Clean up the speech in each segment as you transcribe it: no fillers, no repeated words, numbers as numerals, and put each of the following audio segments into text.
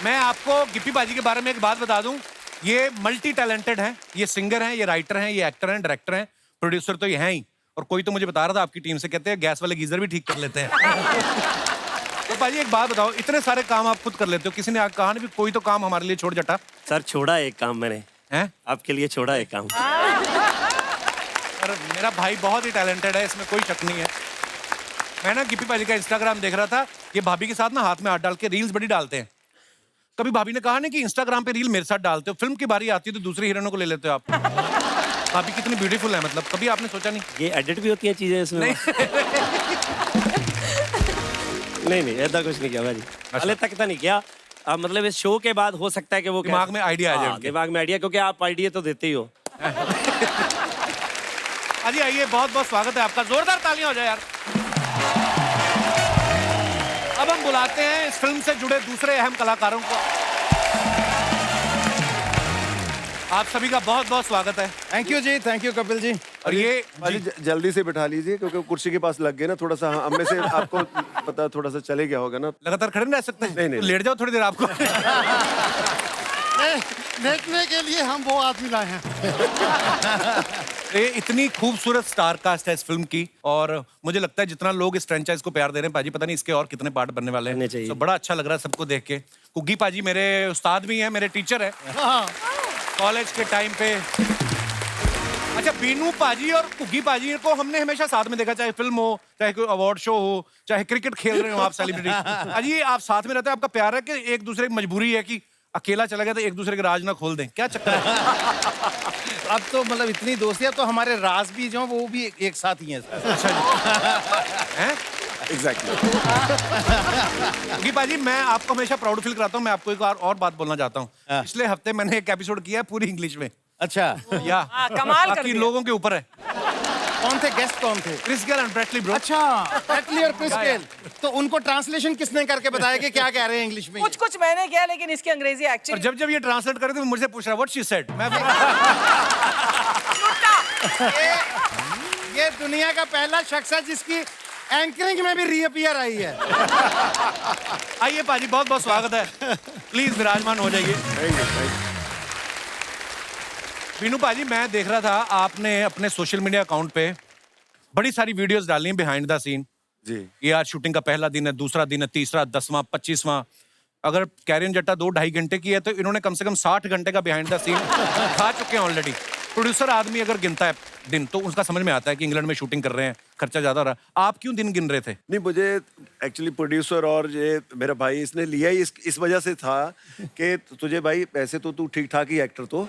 मैं आपको गिप्पी बाजी के बारे में एक बात बता दूं, ये मल्टी टैलेंटेड हैं, ये सिंगर हैं, ये राइटर हैं, ये एक्टर हैं, डायरेक्टर हैं, प्रोड्यूसर तो ये हैं ही। और कोई तो मुझे बता रहा था आपकी टीम से, कहते हैं गैस वाले गीजर भी ठीक कर लेते हैं। तो भाजी एक बात बताओ, इतने सारे काम आप खुद कर लेते हो, किसी ने कहा नहीं कोई तो काम हमारे लिए छोड़ जटा? सर छोड़ा एक काम मैंने, हैं? आपके लिए छोड़ा एक काम। अरे मेरा भाई बहुत ही टैलेंटेड है, इसमें कोई शक नहीं है। मैं ना गिप्पी बाजी का इंस्टाग्राम देख रहा था, ये भाभी के साथ ना हाथ में हाथ डाल के रील्स बड़ी डालते हैं। कभी भाभी ने कहा ना कि इंस्टाग्राम पे रील मेरे साथ डालते हो, फिल्म की बारी आती है तो दूसरी हीरोइनों को ले लेते हो आप। भाभी कितनी ब्यूटीफुल है, मतलब कभी आपने सोचा नहीं? ये एडिट भी होती है चीजें इसमें? नहीं ऐसा कुछ नहीं किया भाजी, हाले तक तो नहीं किया। मतलब इस शो के बाद हो सकता है कि वो दिमाग में आइडिया आ जाए। दिमाग में आइडिया, क्योंकि आप आइडिया तो देते ही हो। अजी आइए, बहुत बहुत स्वागत है आपका, जोरदार तालियां हो जाए यार। अब हम बुलाते हैं इस फिल्म से जुड़े दूसरे अहम कलाकारों को। आप सभी का बहुत बहुत स्वागत है। थैंक यू जी, थैंक यू कपिल जी। और ये जल्दी से बैठा लीजिए, क्योंकि कुर्सी के पास लग गए ना, थोड़ा सा हम में से आपको पता थोड़ा सा चले गया होगा ना। लगातार खड़े नहीं रह सकते? नहीं। लेट जाओ थोड़ी देर आपको। देखने के लिए हम वो आदमी लाए हैं। ये इतनी खूबसूरत स्टार कास्ट है इस फिल्म की, और मुझे लगता है जितना लोग इस फ्रेंचाइज को प्यार दे रहे हैं पाजी, पता नहीं इसके और कितने पार्ट बनने वाले हैं। तो बड़ा अच्छा लग रहा है सबको देख के। कुग्गी पाजी मेरे उस्ताद भी हैं, मेरे टीचर है कॉलेज के टाइम पे। अच्छा, बीनू पाजी और कुग्गी पाजी को हमने हमेशा साथ में देखा, चाहे फिल्म हो, चाहे कोई अवार्ड शो हो, चाहे क्रिकेट खेल रहे हो आप सेलिब्रिटी। अजी आप साथ में रहते हैं, आपका प्यार है कि एक दूसरे की मजबूरी है कि अकेला चला गया तो एक दूसरे के राज ना खोल दें? क्या चक्कर है? अब तो मतलब इतनी दोस्ती, अब तो हमारे राज भी जो वो भी एक साथ ही हैं। अच्छा जी, हैं? एग्जैक्टली। कुग्गी पाजी, मैं आपको हमेशा प्राउड फील कराता हूँ। मैं आपको एक और बात बोलना चाहता हूँ। पिछले हफ्ते मैंने एक एपिसोड किया है पूरी इंग्लिश में। अच्छा, या कमाल कर बाकी दिया। लोगों के ऊपर है। कौन थे गेस्ट, कौन थे? Chris Gayle and Bradley bro. अच्छा, ब्रैडली और क्रिस गेल। तो उनको ट्रांसलेशन किसने करके बताया कि क्या कह रहे हैं इंग्लिश में? कुछ मैंने किया, लेकिन इसकी अंग्रेजी और एक्चुअली जब ये ट्रांसलेट करे तो मुझसे पूछ रहा है व्हाट शी सेड। मैं ये दुनिया का पहला शख्स है जिसकी एंकरिंग में भी रीअपियर आई है। आइए पाजी, बहुत बहुत स्वागत है, प्लीज विराजमान हो जाइए। बीनू पाजी, मैं देख रहा था आपने अपने सोशल मीडिया अकाउंट पे बड़ी सारी वीडियोस डाली हैं बिहाइंड द सीन जी। ये आज शूटिंग का पहला दिन है, दूसरा दिन है, तीसरा, 10वां, 25वां। अगर कैरियन जट्टा 2-2.5 घंटे की है तो इन्होंने कम से कम 60 घंटे का बिहाइंड द सीन खा चुके हैं ऑलरेडी। प्रोड्यूसर आदमी अगर गिनता है दिन तो उसका समझ में आता है कि इंग्लैंड में शूटिंग कर रहे हैं, खर्चा ज्यादा हो रहा है। आप क्यों दिन गिन रहे थे? नहीं, मुझे एक्चुअली प्रोड्यूसर और ये मेरा भाई इसने लिया ही इस वजह से था कि तुझे भाई पैसे तो तू ठीक ठाक ही एक्टर तो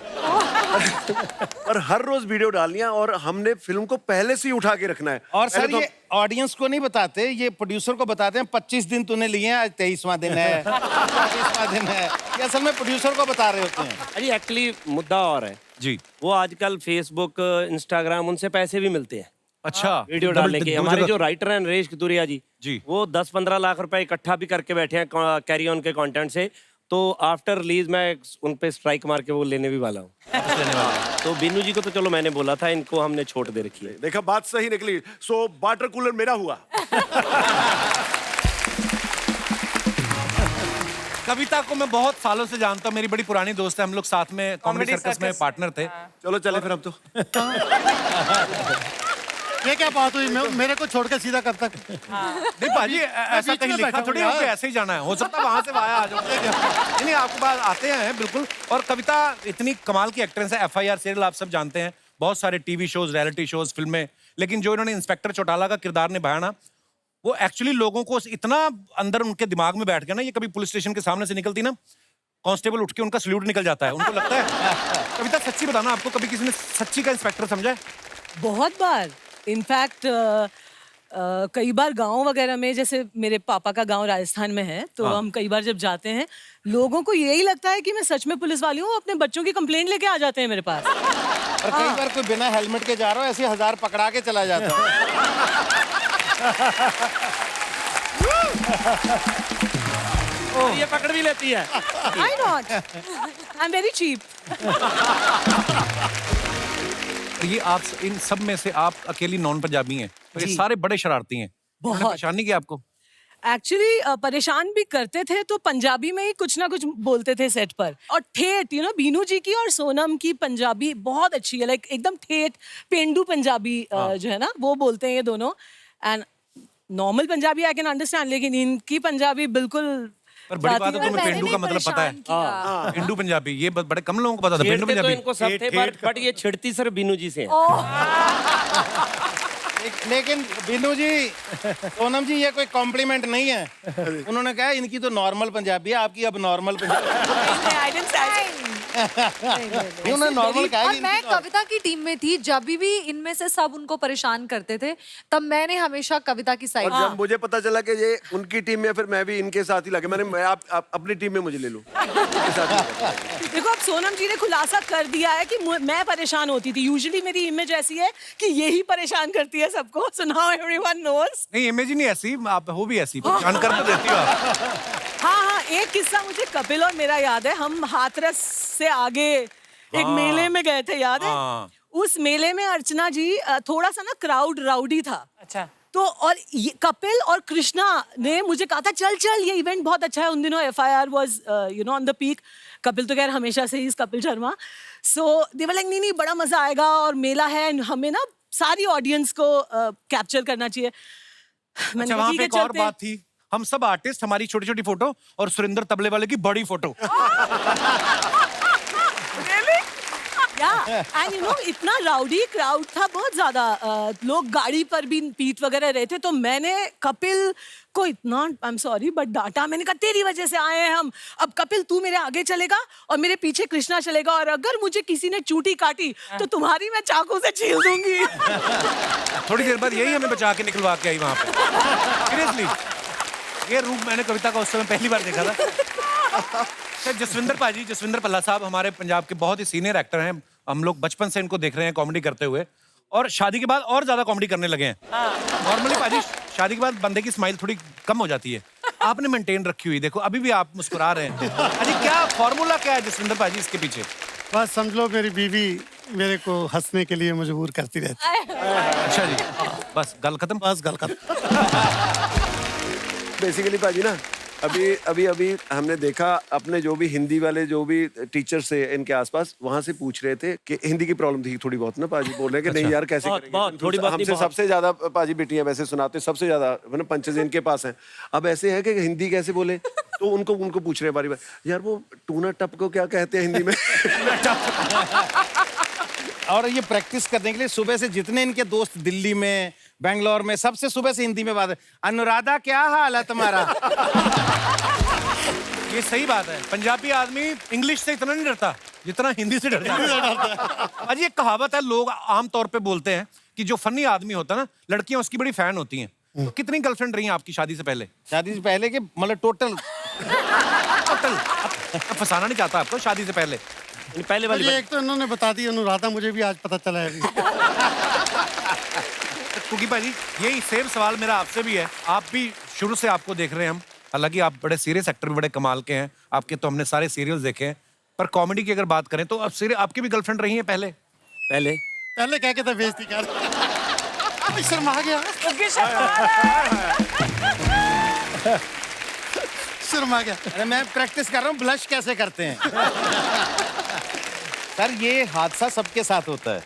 और हर रोज वीडियो डालनी है और हमने फिल्म को पहले से ही उठा के रखना है। और सर ये ऑडियंस को नहीं बताते, ये प्रोड्यूसर को बताते हैं 25 दिन तूने लिए हैं, आज 23वां दिन है, 24वां दिन है। ये असल में प्रोड्यूसर को बता रहे होते हैं। अरे एक्चुअली मुद्दा और है जी। वो आजकल फेसबुक, इंस्टाग्राम, उनसे पैसे भी मिलते हैं। अच्छा, वीडियो डालने के। हमारे जो राइटर हैं नरेश कितुरिया जी, वो 10-15 लाख रुपए इकट्ठा भी करके बैठे हैं कैरी ऑन के कंटेंट से। तो आफ्टर रिलीज मैं उन पे स्ट्राइक मार के वो लेने भी वाला हूँ। तो बीनू जी को तो चलो मैंने बोला था, इनको हमने छोड़ दे रखी है। देखा, बात सही निकली। सो वाटर कूलर मेरा हुआ। कविता को मैं बहुत सालों से जानता हूँ, मेरी बड़ी पुरानी दोस्त है, हम लोग साथ में कॉमेडी सर्कस में पार्टनर थे। चलो चले फिर अब तो। ये क्या बात हुई, मेरे को छोड़ के सीधा कब तक? नहीं पाजी, ऐसा कहीं लिखा थोड़ी है कि ऐसे ही जाना है, हो सकता है वहां से वाया आ जाओ। नहीं, आपके पास आते हैं बिल्कुल। और कविता इतनी कमाल की एक्ट्रेस है, FIR सीरियल आप सब जानते हैं, बहुत सारे टीवी शोज, रियलिटी शोज, फिल्में। लेकिन जो इन्होंने इंस्पेक्टर चौटाला का किरदार निभाया ना, वो एक्चुअली लोगों को इतना अंदर उनके दिमाग में बैठ गया ना, ये कभी पुलिस स्टेशन के सामने से निकलती ना, कांस्टेबल उठ के उनका सल्यूट निकल जाता है, उनको लगता है। कविता सच्ची बताना, आपको कभी किसी ने सच्ची का इंस्पेक्टर समझा है? बहुत बार। इनफैक्ट कई बार गांव वगैरह में, जैसे मेरे पापा का गांव राजस्थान में है, तो हम कई बार जब जाते हैं, लोगों को यही लगता है कि मैं सच में पुलिस वाली हूँ, अपने बच्चों की कंप्लेंट लेके आ जाते हैं मेरे पास। और कई बार कोई बिना हेलमेट के जा रहा हो, ऐसे 1000 पकड़ा के चला जाता है। ये पकड़ भी लेती है। Why not? I'm very cheap. ये आप इन सब में से आप अकेली नॉन पंजाबी हैं, तो ये सारे बड़े शरारती हैं। बहुत। परेशान नहीं किया आपको? एक्चुअली परेशान भी करते थे तो पंजाबी में ही कुछ ना कुछ बोलते थे सेट पर। और ठेठ बीनू जी की और सोनम की पंजाबी बहुत अच्छी है, लाइक एकदम ठेठ पेंडू पंजाबी जो है ना वो बोलते हैं ये दोनों। And normal Punjabi I can understand, लेकिन इनकी पंजाबी बिल्कुल। पर बड़ी बात है तुम्हें पेंडू का मतलब पता है। पेंडू पंजाबी ये बड़े कम लोगों को पता था। पेंडू छेड़ते तो पंजाबी इनको सब थे, बट ये छिड़ती सिर्फ बीनू जी से है। लेकिन बिनू जी, सोनम जी, ये कोई कॉम्प्लीमेंट नहीं है। उन्होंने कहा इनकी तो नॉर्मल पंजाबी है, आपकी अब नॉर्मल पंजाबी। उन्होंने नॉर्मल कहा और कि मैं इनकी तो- कविता की टीम में थी, जब भी इनमें से सब उनको परेशान करते थे तब मैंने हमेशा कविता की साइड। और जब मुझे पता चला कि ये उनकी टीम में, फिर मैं भी इनके साथ ही लगे। मैं आप अपनी टीम में मुझे ले लो। इनके साथ ही लगे। देखो अब सोनम जी ने खुलासा कर दिया है कि मैं परेशान होती थी। यूजुअली मेरी इमेज ऐसी है कि यही परेशान करती है सबको। So now everyone knows. नहीं, इमेज ही नहीं ऐसी, आप हो भी ऐसी, परेशान कर तो देती हो आप। हाँ, एक किस्सा मुझे कपिल और मेरा याद है। हम हाथरस से आगे एक मेले में गए थे, याद है? उस मेले में अर्चना जी थोड़ा सा ना क्राउड राउडी था। अच्छा। तो और कपिल और कृष्णा ने मुझे कहा था चल चल ये इवेंट बहुत अच्छा है। उन दिनों FIR was on the peak. Kapil तो खैर हमेशा से ही कपिल शर्मा। सो दे वर लाइक नहीं बड़ा मजा आएगा और मेला है, हमें ना सारी ऑडियंस को कैप्चर करना चाहिए। अच्छा, वहाँ पे एक और बात थी, हम सब आर्टिस्ट, हमारी छोटी छोटी फोटो और सुरेंद्र तबले वाले की बड़ी फोटो। एंड इतना राउडी क्राउड था, बहुत ज्यादा लोग गाड़ी पर भी पीट वगैरह रहे थे। तो मैंने कपिल को इतना, आई एम सॉरी बट डांटा। मैंने कहा तेरी वजह से आए हैं हम, अब कपिल तू मेरे आगे चलेगा और मेरे पीछे कृष्णा चलेगा, और अगर मुझे किसी ने चूटी काटी तो तुम्हारी मैं चाकू से छील दूंगी। थोड़ी देर बाद यही हमें बचा के निकलवा के आई वहां पे। सीरियसली, ये रूप मैंने कविता का उस समय पहली बार देखा था। जसविंदर पल्ला साहब हमारे पंजाब के बहुत ही सीनियर एक्टर हैं। हम लोग बचपन से इनको देख रहे हैं कॉमेडी करते हुए, और शादी के बाद और ज्यादा कॉमेडी करने लगे हैं। नॉर्मली पाजी शादी के बाद बंदे की स्माइल थोड़ी कम हो जाती है, आपने मेंटेन रखी हुई। देखो अभी भी आप मुस्कुरा रहे हैं। अजी क्या फॉर्मूला क्या है जसविंदर पाजी इसके पीछे? बस समझ लो मेरी बीवी मेरे को हंसने के लिए मजबूर करती रहती है। अच्छा जी, बस गल खत्म। बस गल खत्म। बेसिकली पाजी ना, अभी हमने देखा अपने जो भी हिंदी वाले जो भी टीचर्स थे इनके आसपास, वहां से पूछ रहे थे कि हिंदी की प्रॉब्लम थी थोड़ी बहुत ना पाजी, बोल रहे हैं कि नहीं यार कैसे करेंगे। थोड़ी बहुत हमसे सबसे ज्यादा पाजी बेटियां वैसे सुनाते, सबसे ज्यादा पंचेज इनके पास हैं। अब ऐसे है कि हिंदी कैसे बोले, तो उनको पूछ रहे हैं बारी बार, यार वो टूना टप को क्या कहते हैं हिंदी में? और ये प्रैक्टिस करने के लिए सुबह से जितने इनके दोस्त दिल्ली में, बेंगलोर में, सबसे सुबह से हिंदी में बात है। अनुराधा क्या हाल है तुम्हारा? ये सही बात है, पंजाबी आदमी इंग्लिश से इतना नहीं डरता जितना हिंदी से डरता है। अजी एक कहावत है, लोग आमतौर पे बोलते हैं कि जो फनी आदमी होता है ना, लड़कियां उसकी बड़ी फैन होती हैं। तो कितनी गर्लफ्रेंड रही हैं आपकी शादी से पहले? शादी से पहले के मतलब टोटल फंसाना नहीं चाहता आपको, शादी से पहले पहले वाली एक तो इन्होंने बता दी अनुराधा, मुझे भी आज पता चला है। क्योंकि भाजी यही सेम सवाल मेरा आपसे भी है। आप भी शुरू से आपको देख रहे हैं हम, हालांकि आप बड़े सीरियस एक्टर भी बड़े कमाल के हैं, आपके तो हमने सारे सीरियल्स देखे हैं, पर कॉमेडी की अगर बात करें तो अब आपकी भी गर्लफ्रेंड रही है पहले? पहले क्या कहते बेइज्जती कर। शर्मा गया, शर्मा गया। अरे मैं प्रैक्टिस कर रहा हूँ ब्लश कैसे करते हैं। सर ये हादसा सबके साथ होता है,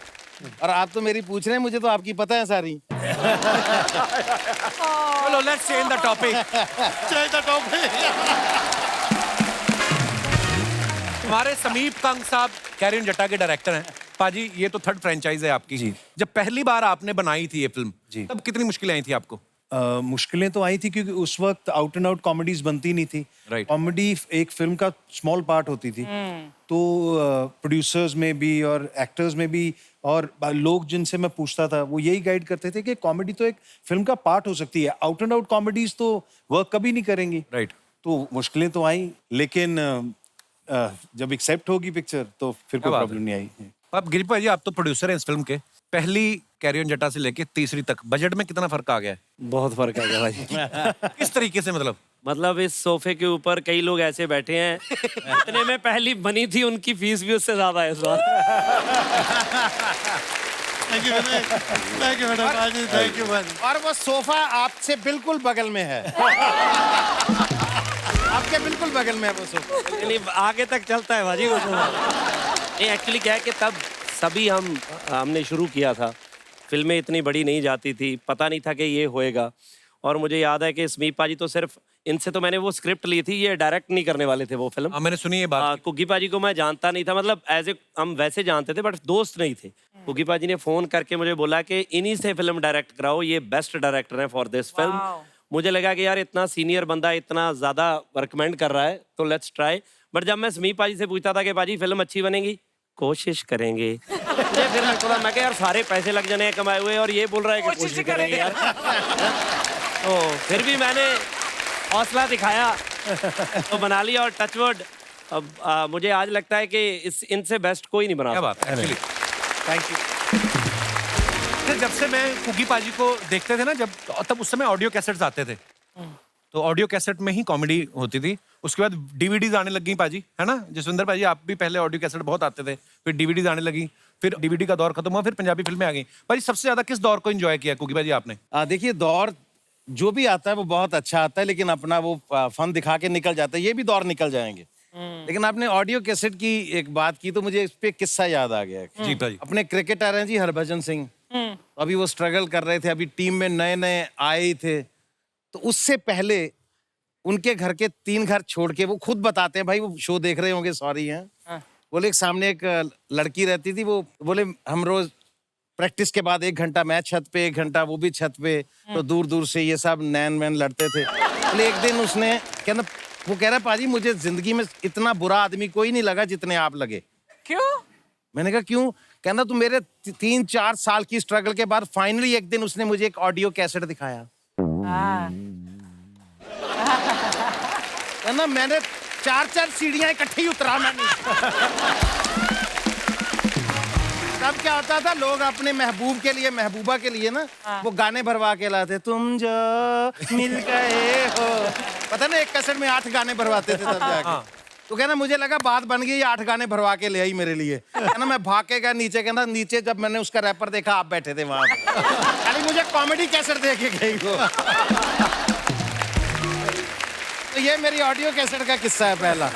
और आप तो मेरी पूछ रहे हैं, मुझे तो आपकी पता है सारी। चलो लेट्स चेंज द टॉपिक। हमारे समीप कंग साहब कैरियन जट्टा के डायरेक्टर हैं। पाजी ये तो थर्ड फ्रेंचाइज है आपकी जी। जब पहली बार आपने बनाई थी ये फिल्म जी, तब कितनी मुश्किलें आई थी आपको? मुश्किलें तो आई थी क्योंकि उस वक्त आउट एंड आउट कॉमेडीज बनती नहीं थी। Right. कॉमेडी एक फिल्म का स्मॉल पार्ट होती थी। तो प्रोड्यूसर्स में भी और एक्टर्स में भी और लोग जिनसे मैं पूछता था वो यही गाइड करते थे कि कॉमेडी तो एक फिल्म का पार्ट हो सकती है, आउट एंड आउट कॉमेडीज तो वर्क कभी नहीं करेंगी। राइट। तो मुश्किलें तो आई, लेकिन जब एक्सेप्ट होगी पिक्चर तो फिर कोई प्रॉब्लम नहीं आई। अब गिरिपा जी आप तो प्रोड्यूसर हैं इस फिल्म के, पहली कैरियन जट्टा से लेके तीसरी तक बजट में कितना फर्क आ गया है? बहुत फर्क आ गया भाई। किस तरीके से? मतलब इस सोफे के ऊपर कई लोग ऐसे बैठे हैं, इतने में पहली बनी थी उनकी फीस भी उससे ज्यादा है इस बार। थैंक यू मैडम बाजी, थैंक यू बाजी। और वो सोफा आपसे बिल्कुल बगल में है। आपके बिल्कुल बगल में है वो सोफा। चलिए आगे तक चलता है भाजी वो तो। नहीं एक्चुअली क्या है कि तब सभी हमने शुरू किया था, फिल्में इतनी बड़ी नहीं जाती थी, पता नहीं था कि ये होएगा। और मुझे याद है कि समीप पाजी तो सिर्फ इनसे तो मैंने वो स्क्रिप्ट ली थी, ये डायरेक्ट नहीं करने वाले थे वो फिल्म। मैंने सुनी ये बात। कुग्गी पाजी को मैं जानता नहीं था, मतलब एज ए हम वैसे जानते थे बट दोस्त नहीं थे। कुग्गी पाजी ने फोन करके मुझे बोला कि इन्हीं से फिल्म डायरेक्ट कराओ, ये बेस्ट डायरेक्टर है फॉर दिस फिल्म। मुझे लगा कि यार इतना सीनियर बंदा इतना ज्यादा रिकमेंड कर रहा है तो लेट्स ट्राई। बट जब मैं समीप पाजी से पूछता था कि पाजी फिल्म अच्छी बनेगी, कोशिश करेंगे, मुझे फिर लगता था मैं यार सारे पैसे लग जाने हैं कमाए हुए और ये बोल रहा है कि कोशिश करेंगे यार। तो फिर भी मैंने हौसला दिखाया तो बना लिया। और टचवुड अब मुझे आज लगता है कि इनसे बेस्ट कोई नहीं बना। क्या बात है एक्चुअली, थैंक यू। जब से मैं कुग्गी पाजी को देखते थे ना, जब तब उस समय ऑडियो कैसेट्स आते थे, तो ऑडियो कैसेट में ही कॉमेडी होती थी। उसके बाद डीवीडीज आने लग गई पाजी, है ना जसविंदर पाजी? आप भी पहले ऑडियो कैसेट बहुत आते थे, फिर डीवीडीज आने लगी, फिर डीवीडी का दौर खत्म हुआ, फिर पंजाबी फिल्में आ गई। पाजी सबसे ज्यादा किस दौर को एंजॉय किया कुग्गी पाजी आपने? देखिए दौर जो भी आता है वो बहुत अच्छा आता है, लेकिन अपना वो फन दिखा के निकल जाता है। ये भी दौर निकल जाएंगे। लेकिन आपने ऑडियो कैसेट की एक बात की तो मुझे इस पे किस्सा याद आ गया। जी भाई। अपने क्रिकेटर हैं जी हरभजन सिंह, अभी वो स्ट्रगल कर रहे थे, अभी टीम में नए नए आए ही थे। तो उससे पहले उनके घर के 3 घर छोड़ के, वो खुद बताते हैं, भाई वो शो देख रहे होंगे, सॉरी हैं, बोले एक सामने एक लड़की रहती थी, वो बोले हम रोज प्रैक्टिस के बाद 1 घंटा मैं छत पे, 1 घंटा वो भी छत पे, तो दूर दूर से ये सब नैन वैन लड़ते थे। बोले एक दिन उसने कहना, वो कह रहा पाजी मुझे जिंदगी में इतना बुरा आदमी कोई नहीं लगा जितने आप लगे। क्यों? मैंने कहा क्यों? कहना तू मेरे 3-4 साल की स्ट्रगल के बाद फाइनली एक दिन उसने मुझे एक ऑडियो कैसेट दिखाया। कहना मैंने 4-4 सीढ़ियां इकट्ठी उतरा मैंने। तब क्या होता था, लोग अपने महबूब के लिए, महबूबा के लिए ना वो गाने भरवा के लाते, तुम जो मिल गए हो। पता ना एक कैसेट में 8 गाने भरवाते थे तब जाके। तो कहना मुझे लगा बात बन गई, 8 गाने भरवा के ले आई मेरे लिए। कहना मैं भाग के गया नीचे, कहना नीचे जब मैंने उसका रैपर देखा आप बैठे थे वहां पे। यानी मुझे कॉमेडी कैसेट दे के गई वो। तो ये मेरी ऑडियो कैसेट का किस्सा है पहला।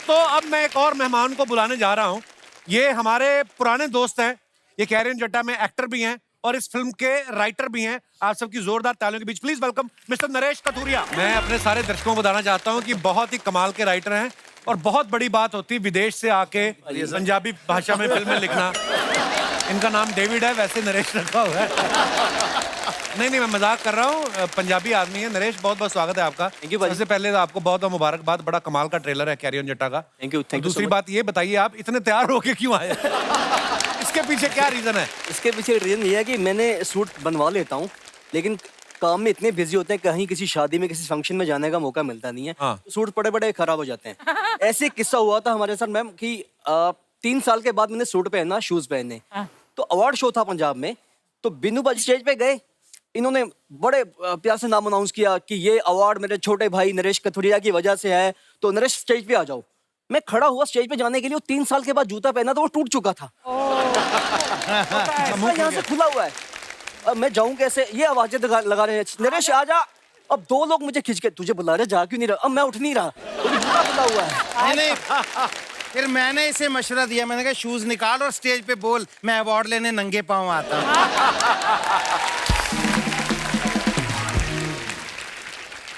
तो अब मैं एक और मेहमान को बुलाने जा रहा हूं। ये हमारे पुराने दोस्त हैं, ये कैरियन जट्टा में एक्टर भी हैं और इस फिल्म के राइटर भी हैं। आप सबकी जोरदार तालियों के बीच please welcome mister Naresh Kathuria. मैं अपने सारे दर्शकों को बताना चाहता हूं कि बहुत ही कमाल के राइटर हैं और बहुत बड़ी बात होती है विदेश से आके पंजाबी भाषा में फिल्में लिखना। इनका नाम डेविड है, वैसे नरेश रखा हुआ है। नहीं मैं मजाक कर रहा हूँ, पंजाबी आदमी है। नरेश बहुत बहुत स्वागत है आपका। थैंक यू भाई। सबसे पहले तो आपको बहुत बहुत मुबारकबाद, बड़ा कमाल का ट्रेलर है कैरियन जट्टा का। Thank you. दूसरी बात ये बताइए, आप इतने तैयार होके क्यों आए? इसके पीछे क्या रीजन है? इसके पीछे रीजन ये है कि मैंने सूट बनवा लेता हूँ, लेकिन काम में इतने बिजी होते हैं, कहीं किसी शादी में किसी फंक्शन में जाने का मौका मिलता नहीं है। हाँ। तो सूट बड़े बड़े खराब हो जाते हैं। ऐसे किस्सा हुआ था हमारे साथ मैम कि 3 साल के बाद मैंने सूट पहना, शूज पहने। तो अवार्ड शो था पंजाब में, तो बिन्नू बाजी स्टेज पे गए, इन्होंने बड़े प्यार से नाम अनाउंस किया कि ये अवार्ड मेरे छोटे भाई नरेश कथुरिया की वजह से है, तो नरेश स्टेज पे आ जाओ। मैं खड़ा हुआ स्टेज पे जाने के लिए, 3 साल के बाद जूता पहना तो वो टूट चुका था। यहाँ से खुला हुआ है, अब मैं जाऊं कैसे? ये आवाजें लगा रहे हैं, नरेश आ जा। अब 2 लोग मुझे खींच के, तुझे बुला रहे, जा क्यों नहीं रहा? अब मैं उठ नहीं रहा, जूता खुला हुआ है। नहीं फिर मैंने इसे मशवरा दिया, मैंने कहा शूज निकाल और स्टेज पे बोल मैं अवार्ड लेने नंगे पांव आता हूँ।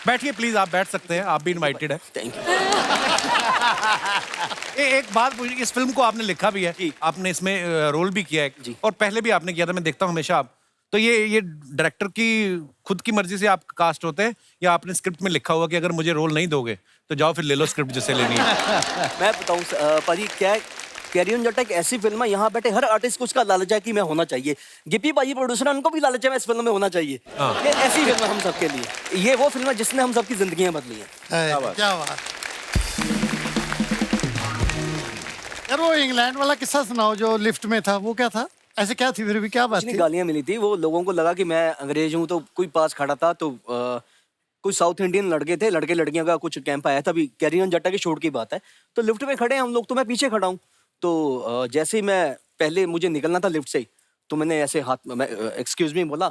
बैठिए प्लीज, आप बैठ सकते हैं, आप भी इनवाइटेड है। Thank you. एक बात पूछिए, इस फिल्म को आपने लिखा भी है, आपने इसमें रोल भी किया है और पहले भी आपने किया था, मैं देखता हूँ हमेशा आप। तो ये डायरेक्टर की खुद की मर्जी से आप कास्ट होते हैं या आपने स्क्रिप्ट में लिखा हुआ कि अगर मुझे रोल नहीं दोगे तो जाओ फिर ले लो स्क्रिप्ट जिससे लेनी है? मैं बताऊं पाजी, क्या कैरियन जट्टा एक ऐसी फिल्म है, यहाँ बैठे हर आर्टिस्ट को उसका लालच है कि मैं होना चाहिए। गिप्पी भाई प्रोड्यूसर है, उनको भी लालच है मैं इस फिल्म में होना चाहिए। ये ऐसी फिल्म है हम सबके लिए, ये वो फिल्म है जिसने हम सबकी जिंदगियां बदली हैं। क्या बात। यार वो इंग्लैंड वाला किस्सा सुनाओ जो लिफ्ट में था, वो क्या था? ऐसे क्या थी, फिर भी क्या बात इतनी थी? गालियां मिली थी, वो लोगों को लगा कि मैं अंग्रेज हूँ। तो कोई पास खड़ा था, तो कुछ साउथ इंडियन लड़के थे, लड़के लड़कियों का कुछ कैंप आया था, अभी कैरियन जट्टा के शूट की बात है। तो लिफ्ट में खड़े हैं हम लोग, तो मैं पीछे खड़ा हूँ। तो जैसे ही मैं पहले मुझे निकलना था लिफ्ट से ही, तो मैंने ऐसे हाथ में एक्सक्यूज मी बोला,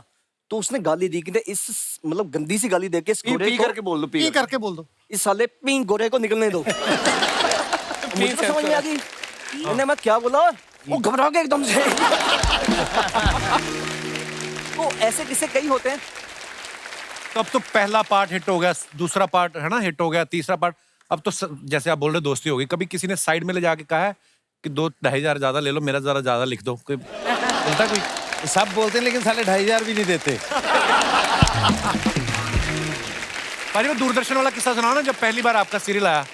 तो उसने गाली दी कि इस मतलब गंदी सी गाली देके इस गोरे पी को, करके बोल दो, पी करके बोल दो। इस साले पी गोरे को निकलने दो। मुझे तो समझ नहीं आ गई, मैंने मैं क्या बोला, वो घबरा गया एकदम से। तो ऐसे किस्से कई होते हैं। तो अब तो पहला पार्ट हिट हो गया, दूसरा पार्ट है ना हिट हो गया, तीसरा पार्ट, अब तो जैसे आप बोल रहे दोस्ती होगी, कभी किसी ने साइड में ले जाके कहा है कि 2-2,500 ज्यादा ले लो, मेरा जरा ज्यादा लिख दो, कोई बोलता कोई? सब बोलते हैं लेकिन साले 2,500 भी नहीं देते। भाई वो दूरदर्शन वाला किस्सा सुनाओ ना, जब पहली बार आपका सीरियल आया,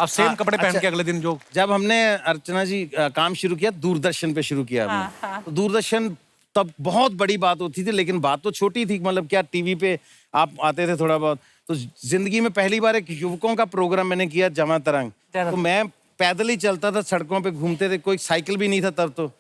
आप सेम कपड़े पहन के अगले दिन जो जब हमने अर्चना जी काम शुरू किया, दूरदर्शन पे शुरू किया हमने, तो दूरदर्शन तब बहुत बड़ी बात होती थी, लेकिन बात तो छोटी थी, मतलब क्या टीवी पे आप आते थे थोड़ा बहुत। तो जिंदगी में पहली बार एक युवकों का प्रोग्राम मैंने किया, जमा तरंग। तो मैं पैदल ही चलता था, सड़कों पे घूमते थे, कोई साइकिल भी नहीं था तब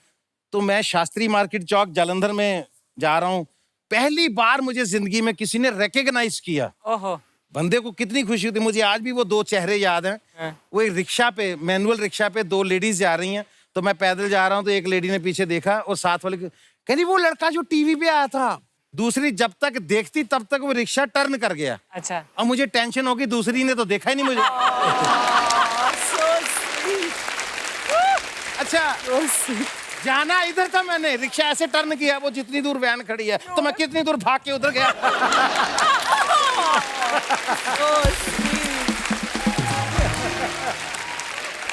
तो मैं शास्त्री मार्केट चौक जालंधर में जा रहा हूँ, पहली बार मुझे जिंदगी में किसी ने रिकॉग्नाइज किया। ओहो। बंदे को कितनी खुशी होती, मुझे आज भी वो 2 चेहरे याद हैं। वो एक रिक्शा पे, मैनुअल रिक्शा पे 2 लेडीज जा रही हैं, तो मैं पैदल जा रहा हूँ, तो एक लेडी ने पीछे देखा और साथ वाले कहनी वो लड़का जो टीवी पे आया था। दूसरी जब तक देखती तब तक वो रिक्शा टर्न कर गया। अच्छा। अब मुझे टेंशन होगी, दूसरी ने तो देखा ही नहीं मुझे। अच्छा, जाना इधर था, मैंने रिक्शा ऐसे टर्न किया, वो जितनी दूर वैन खड़ी है, तो मैं कितनी दूर भाग के उधर गया।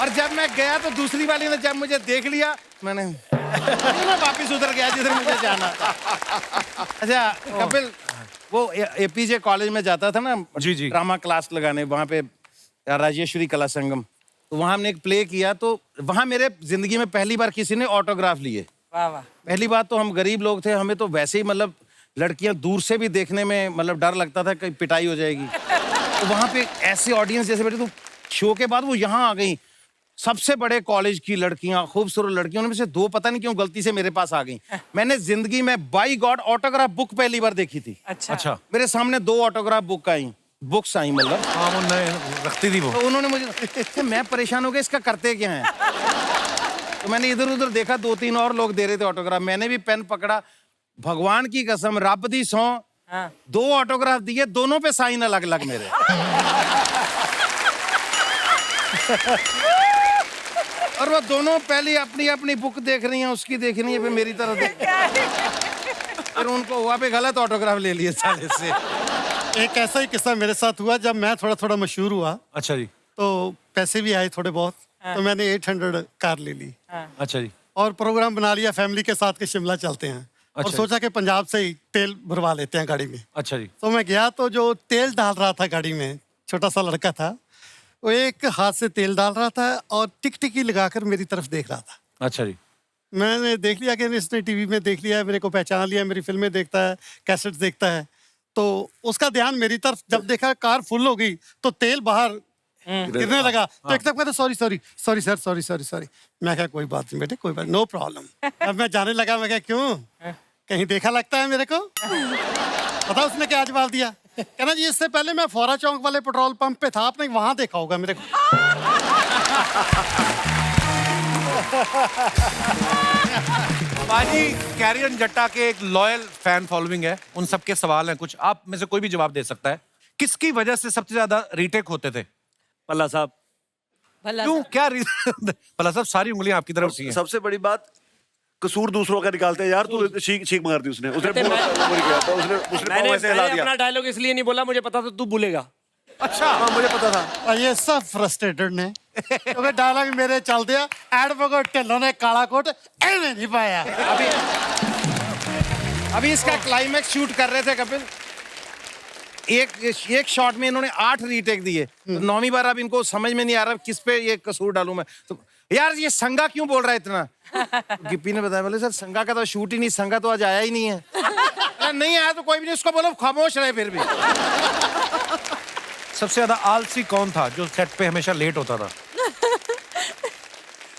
और जब मैं गया तो दूसरी वाली ने जब मुझे देख लिया, मैंने मैं वापिस उधर गया जिधर मुझे जाना था। अच्छा कपिल, वो एपीजे कॉलेज में जाता था ना, जी जी, ड्रामा क्लास लगाने, वहाँ पे राजेश्वरी कला संगम, तो वहाँ हमने एक प्ले किया, तो वहाँ मेरे जिंदगी में पहली बार किसी ने ऑटोग्राफ लिए। वाह वाह। पहली बात तो हम गरीब लोग थे, हमें तो वैसे ही मतलब लड़कियां दूर से भी देखने में मतलब डर लगता था, कहीं पिटाई हो जाएगी। तो वहाँ पे ऐसे ऑडियंस जैसे बैठे, तो शो के बाद वो यहाँ आ गई, सबसे बड़े कॉलेज की लड़कियां, खूबसूरत लड़कियों, उनमें से 2 पता नहीं क्यों गलती से मेरे पास आ गई। मैंने जिंदगी में बाई गॉड ऑटोग्राफ बुक पहली बार देखी थी। अच्छा। मेरे सामने 2 ऑटोग्राफ बुक्स आई मतलब। हाँ वो रखती थी वो। तो उन्होंने मुझे, मैं परेशान हो गया, इसका करते क्या है। तो मैंने इधर उधर देखा, 2-3 और लोग दे रहे थे ऑटोग्राफ, मैंने भी पेन पकड़ा, भगवान की कसम, रब दी सौ, 2 ऑटोग्राफ दिए, दोनों पे साइन अलग अलग मेरे। और वो दोनों पहले अपनी अपनी बुक देख रही हैं, उसकी देख रही है, फिर मेरी तरफ देख, फिर उनको हुआ पे गलत ऑटोग्राफ ले लिए साले से। एक ऐसा ही किस्सा मेरे साथ हुआ, जब मैं थोड़ा थोड़ा मशहूर हुआ। अच्छा जी। तो पैसे भी आए थोड़े बहुत, तो मैंने 800 कार ले ली। अच्छा जी। और प्रोग्राम बना लिया फैमिली के साथ कि शिमला चलते हैं। और सोचा कि पंजाब से ही तेल भरवा लेते हैं गाड़ी में। अच्छा जी। तो मैं गया, तो जो तेल डाल रहा था गाड़ी में, छोटा सा लड़का था, वो एक हाथ से तेल डाल रहा था और टिकटिकी लगाकर मेरी तरफ देख रहा था। अच्छा जी। मैंने देख लिया कि इसने टीवी में देख लिया है, मेरे को पहचान लिया, मेरी फिल्में देखता है, कैसेट्स देखता है। तो उसका ध्यान मेरी तरफ जब देखा, कार फुल हो गई तो तेल बाहर गिरने लगा। तो एकदम कहते sorry sorry sorry sir, sorry sorry sorry. मैं कहा कोई बात नहीं बेटे, कोई बात, नो प्रॉब्लम। अब मैं जाने लगा, मैं कहा क्यों, कहीं देखा लगता है मेरे को। पता उसने क्या जवाब दिया, कहना जी इससे पहले मैं फोरा चौक वाले पेट्रोल पंप पे था, आपने वहां देखा होगा मेरे को। बाजी, कैरियन जट्टा के एक लॉयल फैन फॉलोइंग है, उन सबके सवाल हैं कुछ, आप में से कोई भी जवाब दे सकता है। किसकी वजह से सबसे ज्यादा रीटेक होते थे? पल्ला साहब। क्यों, क्या रीजन? पल्ला साहब सारी उंगलियां आपकी तरफ सी हैं। सबसे बड़ी बात, कसूर दूसरों का निकालते हैं यार। तू चीख मार दी उसने पाँव ऐसे हिला दिया। अपना डायलॉग इसलिए नहीं बोला, मुझे पता था तू बोलेगा। अच्छा। हाँ मुझे पता था। और ये सब फ्रस्ट्रेटेड ने, क्योंकि डायलॉग मेरे चल दिया, एडवोकेट ढिल्लों ने काला कोट एने नहीं पाया। अभी इसका क्लाइमैक्स शूट कर रहे थे कपिल, एक शॉट में इन्होंने 8 रीटेक दिए। तो 9वीं बार अब इनको समझ में नहीं आ रहा किस पे ये कसूर डालूं मैं। तो यार ये संगा क्यों बोल रहा है इतना? गिप्पी ने बताया, बोले सर संगा का तो शूट ही नहीं, संगा तो आज आया ही नहीं है। नहीं आया तो कोई भी नहीं, उसको बोलो खामोश रहे फिर भी। सबसे ज्यादा आलसी कौन था जो सेट पे हमेशा लेट होता था?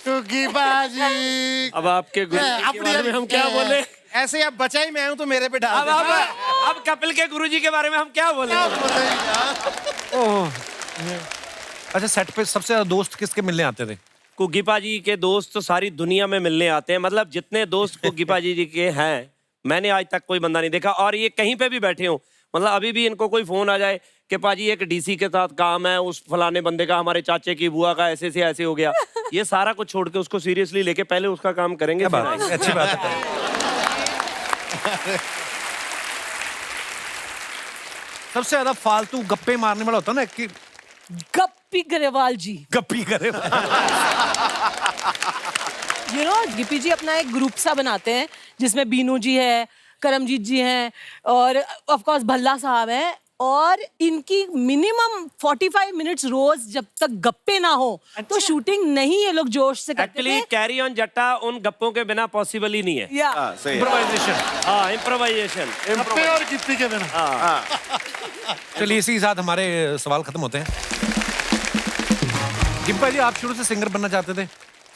क्योंकि बाजी अब आपके गुरुजी के बारे में हम क्या बोले? ऐसे अब बचा ही मैं हूं तो मेरे पे डाल अब कपिल के गुरुजी के बारे में हम क्या बोले? अच्छा, सेट पे सबसे ज्यादा दोस्त किसके मिलने आते थे? कुग्गी पाजी के दोस्त तो सारी दुनिया में मिलने आते हैं, मतलब जितने दोस्त कुग्गी पाजी जी के हैं मैंने आज तक कोई बंदा नहीं देखा। और ये कहीं पे भी बैठे हो, मतलब अभी भी इनको कोई फोन आ जाए कि पाजी एक डीसी के साथ काम है, उस फलाने बंदे का, हमारे चाचे की बुआ का ऐसे से ऐसे हो गया, ये सारा कुछ छोड़ के उसको सीरियसली लेके पहले उसका काम करेंगे। फिर आएंगे। अच्छी बात है। सबसे ज्यादा फालतू गप्पे मारने वाला होता है ना कि गप्पी ग्रेवाल जी, गप्पी करे। गिप्पी जी अपना एक ग्रुप सा बनाते हैं जिसमें बीनू जी है, करमजीत जी हैं और ऑफ कोर्स भल्ला साहब हैं, और इनकी मिनिमम 45 मिनट्स रोज जब तक गप्पे ना हो तो शूटिंग नहीं ये लोग जोश से करते एक्चुअली थे। कैरी ऑन जट्टा उन गप्पों के बिना पॉसिबल ही नहीं है। या सही है। इम्प्रोवाइजेशन। हाँ, इम्प्रोवाइजेशन। गप्पे और गिप्पी के बिना। चलिए इसी के साथ हमारे सवाल खत्म होते हैं। गिप्पा जी, आप शुरू से सिंगर बनना चाहते थे,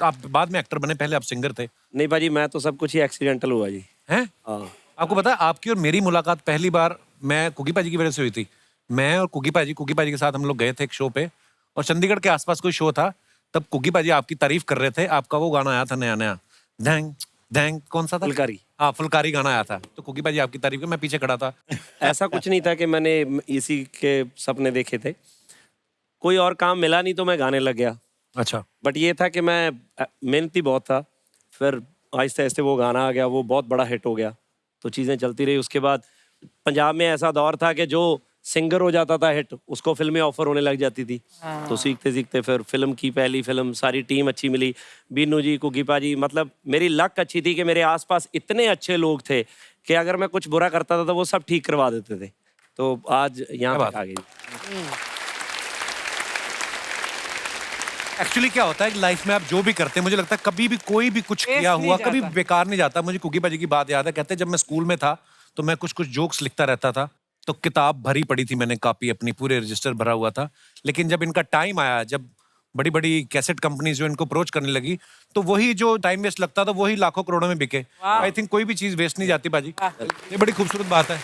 आप बाद में एक्टर बने, पहले आप सिंगर थे। नहीं पाजी, मैं तो सब कुछ ही एक्सीडेंटल हुआ जी। हैं? हाँ। आपको पता है आपकी और मेरी मुलाकात पहली बार मैं कुगी पाजी की वजह से हुई थी। मैं और कुगी पाजी के साथ हम लोग गए थे एक शो पे, और चंडीगढ़ के आसपास कोई शो था, तब कुगी पाजी आपकी तारीफ कर रहे थे। आपका वो गाना आया था नया नया, धैंग धैंग, कौन सा था? फुलकारी। हाँ, फुलकारी गाना आया था, तो कुगी पाजी आपकी तारीफ की, मैं पीछे खड़ा था। ऐसा कुछ नहीं था कि मैंने इसी के सपने देखे थे, कोई और काम मिला नहीं तो मैं गाने लग गया। अच्छा। बट ये था कि मैं मेहनती बहुत था, फिर आहिस्ते आहिस्ते वो गाना आ गया, वो बहुत बड़ा हिट हो गया, तो चीज़ें चलती रही। उसके बाद पंजाब में ऐसा दौर था कि जो सिंगर हो जाता था हिट, उसको फिल्में ऑफर होने लग जाती थी। तो सीखते सीखते फिर फिल्म की पहली फिल्म, सारी टीम अच्छी मिली, बीनू जी, कुगी पाजी, मतलब मेरी लक अच्छी थी कि मेरे आसपास इतने अच्छे लोग थे कि अगर मैं कुछ बुरा करता था तो वो सब ठीक करवा देते थे। तो आज यहाँ तक आ गई। एक्चुअली क्या होता है कि लाइफ में आप जो भी करते हैं, मुझे लगता है कभी भी कोई भी कुछ किया हुआ कभी बेकार नहीं जाता। मुझे कुगी पाजी की बात याद है, कहते जब मैं स्कूल में था तो मैं कुछ कुछ जोक्स लिखता रहता था, तो किताब भरी पड़ी थी मैंने, कॉपी अपनी पूरे रजिस्टर भरा हुआ था। लेकिन जब इनका टाइम आया, जब बड़ी बड़ी कैसेट कंपनीज जो इनको अप्रोच करने लगी, तो वही जो टाइम वेस्ट लगता था वही लाखों करोड़ों में बिके। आई थिंक कोई भी चीज वेस्ट नहीं जाती पाजी। ये बड़ी खूबसूरत बात है।